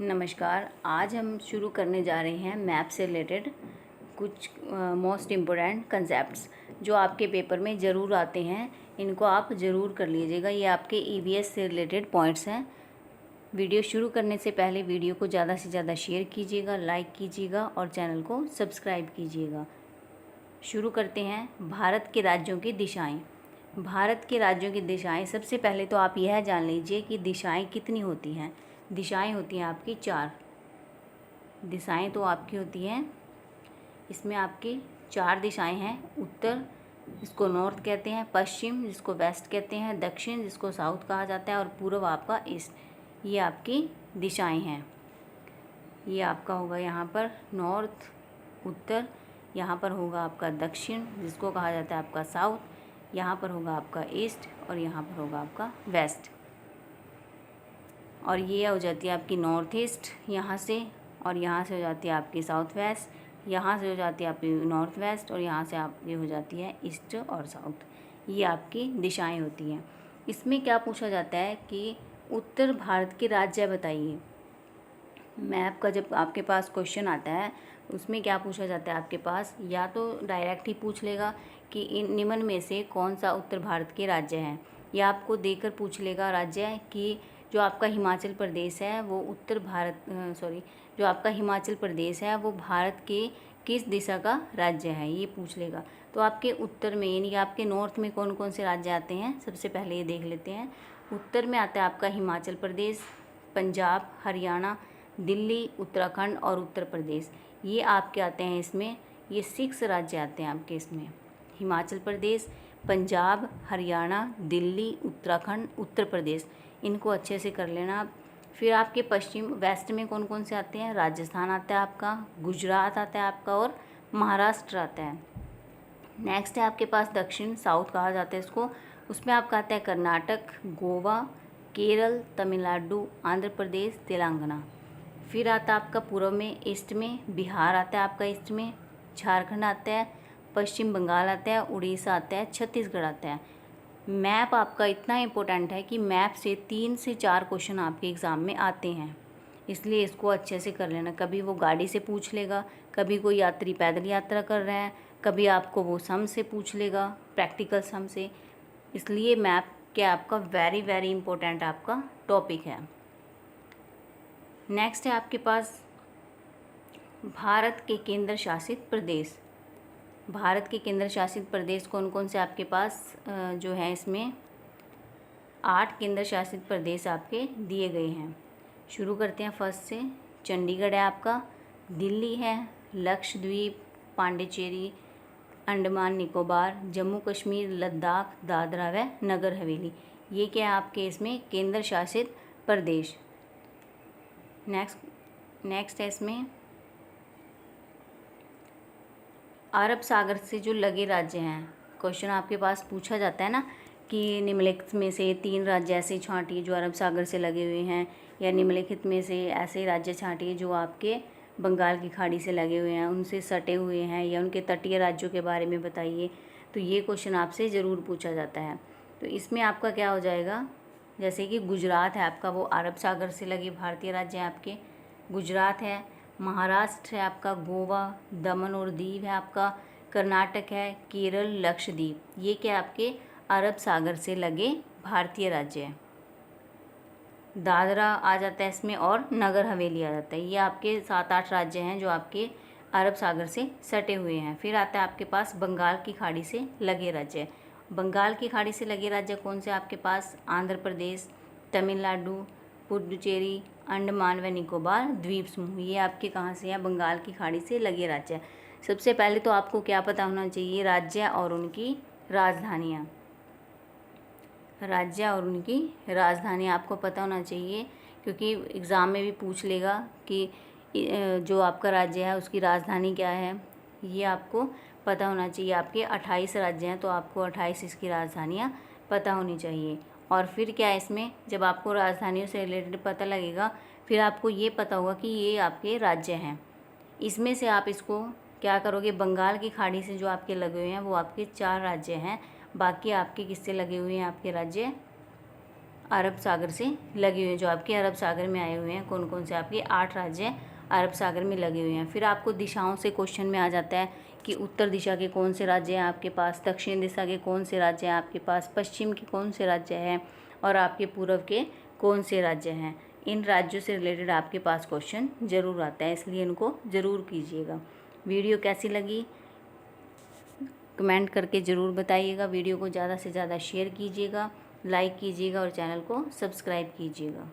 नमस्कार। आज हम शुरू करने जा रहे हैं मैप से रिलेटेड कुछ मोस्ट इम्पोर्टेंट कंसेप्ट्स जो आपके पेपर में ज़रूर आते हैं। इनको आप ज़रूर कर लीजिएगा। ये आपके ईवीएस से रिलेटेड पॉइंट्स हैं। वीडियो शुरू करने से पहले वीडियो को ज़्यादा से ज़्यादा शेयर कीजिएगा, लाइक कीजिएगा और चैनल को सब्सक्राइब कीजिएगा। शुरू करते हैं। भारत के राज्यों की दिशाएँ। भारत के राज्यों की दिशाएँ, सबसे पहले तो आप यह जान लीजिए कि दिशाएँ कितनी होती हैं। दिशाएं होती हैं आपकी 4 दिशाएं तो आपकी होती हैं। इसमें आपकी 4 दिशाएं हैं। उत्तर, जिसको नॉर्थ कहते हैं, पश्चिम जिसको वेस्ट कहते हैं, दक्षिण जिसको साउथ कहा जाता है और पूर्व आपका ईस्ट। ये आपकी दिशाएं हैं। ये आपका होगा यहाँ पर नॉर्थ, उत्तर, यहाँ पर होगा आपका दक्षिण जिसको कहा जाता है आपका साउथ, यहाँ पर होगा आपका ईस्ट और यहाँ पर होगा आपका वेस्ट। और ये हो जाती है आपकी नॉर्थ ईस्ट यहाँ से, और यहाँ से हो जाती है आपकी साउथ वेस्ट, यहाँ से हो जाती है आपकी नॉर्थ वेस्ट और यहाँ से आपकी हो जाती है ईस्ट और साउथ। ये आपकी दिशाएं होती हैं। इसमें क्या पूछा जाता है कि उत्तर भारत के राज्य बताइए। मैप का जब आपके पास क्वेश्चन आता है उसमें क्या पूछा जाता है आपके पास, या तो डायरेक्ट ही पूछ लेगा कि इन निम्न में से कौन सा उत्तर भारत के राज्य हैं, या आपको देकर पूछ लेगा राज्य कि जो आपका हिमाचल प्रदेश है वो जो आपका हिमाचल प्रदेश है वो भारत के किस दिशा का राज्य है, ये पूछ लेगा। तो आपके उत्तर में यानी कि आपके नॉर्थ में कौन कौन से राज्य आते हैं, सबसे पहले ये देख लेते हैं। उत्तर में आता है आपका हिमाचल प्रदेश, पंजाब, हरियाणा, दिल्ली, उत्तराखंड और उत्तर प्रदेश। ये आपके आते हैं इसमें। ये 6 राज्य आते हैं आपके इसमें। हिमाचल प्रदेश, पंजाब, हरियाणा, दिल्ली, उत्तराखंड, उत्तर प्रदेश। इनको अच्छे से कर लेना आप। फिर आपके पश्चिम वेस्ट में कौन कौन से आते हैं, राजस्थान आता है आपका, गुजरात आता है आपका और महाराष्ट्र आता है। नेक्स्ट है आपके पास दक्षिण, साउथ कहा जाता है इसको। उसमें आपका आता है कर्नाटक, गोवा, केरल, तमिलनाडु, आंध्र प्रदेश, तेलंगाना। फिर आता है आपका पूर्व में, ईस्ट में बिहार आता है आपका, ईस्ट में झारखंड आता है, पश्चिम बंगाल आता है, उड़ीसा आता है, छत्तीसगढ़ आता है। मैप आपका इतना इम्पोर्टेंट है कि मैप से 3 से 4 क्वेश्चन आपके एग्ज़ाम में आते हैं, इसलिए इसको अच्छे से कर लेना। कभी वो गाड़ी से पूछ लेगा, कभी कोई यात्री पैदल यात्रा कर रहे हैं, कभी आपको वो सम से पूछ लेगा, प्रैक्टिकल सम से। इसलिए मैप क्या आपका वेरी वेरी इम्पोर्टेंट आपका टॉपिक है। नेक्स्ट है आपके पास भारत के केंद्र शासित प्रदेश। भारत के केंद्र शासित प्रदेश कौन कौन से आपके पास जो है, इसमें 8 केंद्र शासित प्रदेश आपके दिए गए हैं। शुरू करते हैं फर्स्ट से। चंडीगढ़ है आपका, दिल्ली है, लक्षद्वीप, पांडिचेरी, अंडमान निकोबार, जम्मू कश्मीर, लद्दाख, दादरा व नगर हवेली। ये क्या है आपके इसमें केंद्र शासित प्रदेश। नेक्स्ट है इसमें अरब सागर से जो लगे राज्य हैं। क्वेश्चन आपके पास पूछा जाता है ना कि निम्नलिखित में से 3 राज्य ऐसे छांटिए जो अरब सागर से लगे हुए हैं, या निम्नलिखित में से ऐसे राज्य छांटिए जो आपके बंगाल की खाड़ी से लगे हुए हैं, उनसे सटे हुए हैं, या उनके तटीय राज्यों के बारे में बताइए। तो ये क्वेश्चन आपसे ज़रूर पूछा जाता है। तो इसमें आपका क्या हो जाएगा, जैसे कि गुजरात है आपका, वो अरब सागर से लगे भारतीय राज्य हैं आपके, गुजरात है। महाराष्ट्र है आपका, गोवा, दमन और दीव है आपका, कर्नाटक है, केरल, लक्षद्वीप। ये क्या आपके अरब सागर से लगे भारतीय राज्य है। दादरा आ जाता है इसमें और नगर हवेली आ जाता है। ये आपके 7-8 राज्य हैं जो आपके अरब सागर से सटे हुए हैं। फिर आता है आपके पास बंगाल की खाड़ी से लगे राज्य। बंगाल की खाड़ी से लगे राज्य कौन से आपके पास, आंध्र प्रदेश, तमिलनाडु, पुडुचेरी, अंडमान व निकोबार द्वीप समूह। ये आपके कहाँ से हैं, बंगाल की खाड़ी से लगे राज्य। सबसे पहले तो आपको क्या पता होना चाहिए, राज्य और उनकी राजधानियाँ। राज्य और उनकी राजधानी आपको पता होना चाहिए, क्योंकि एग्ज़ाम में भी पूछ लेगा कि जो आपका राज्य है उसकी राजधानी क्या है। ये आपको पता होना चाहिए। आपके 28 राज्य हैं तो आपको 28 इसकी राजधानियाँ पता होनी चाहिए। और फिर क्या है इसमें, जब आपको राजधानियों से रिलेटेड पता लगेगा फिर आपको ये पता होगा कि ये आपके राज्य हैं। इसमें से आप इसको क्या करोगे, बंगाल की खाड़ी से जो आपके लगे हुए हैं वो आपके 4 राज्य हैं। बाकी आपके किससे लगे हुए हैं आपके राज्य, अरब सागर से लगे हुए हैं, जो आपके अरब सागर में आए हुए हैं। कौन कौन से आपके 8 राज्य अरब सागर में लगे हुए हैं। फिर आपको दिशाओं से क्वेश्चन में आ जाता है कि उत्तर दिशा के कौन से राज्य हैं आपके पास, दक्षिण दिशा के कौन से राज्य हैं आपके पास, पश्चिम के कौन से राज्य हैं और आपके पूर्व के कौन से राज्य हैं। इन राज्यों से रिलेटेड आपके पास क्वेश्चन ज़रूर आता है, इसलिए इनको ज़रूर कीजिएगा। वीडियो कैसी लगी कमेंट करके ज़रूर बताइएगा। वीडियो को ज़्यादा से ज़्यादा शेयर कीजिएगा, लाइक कीजिएगा और चैनल को सब्सक्राइब कीजिएगा।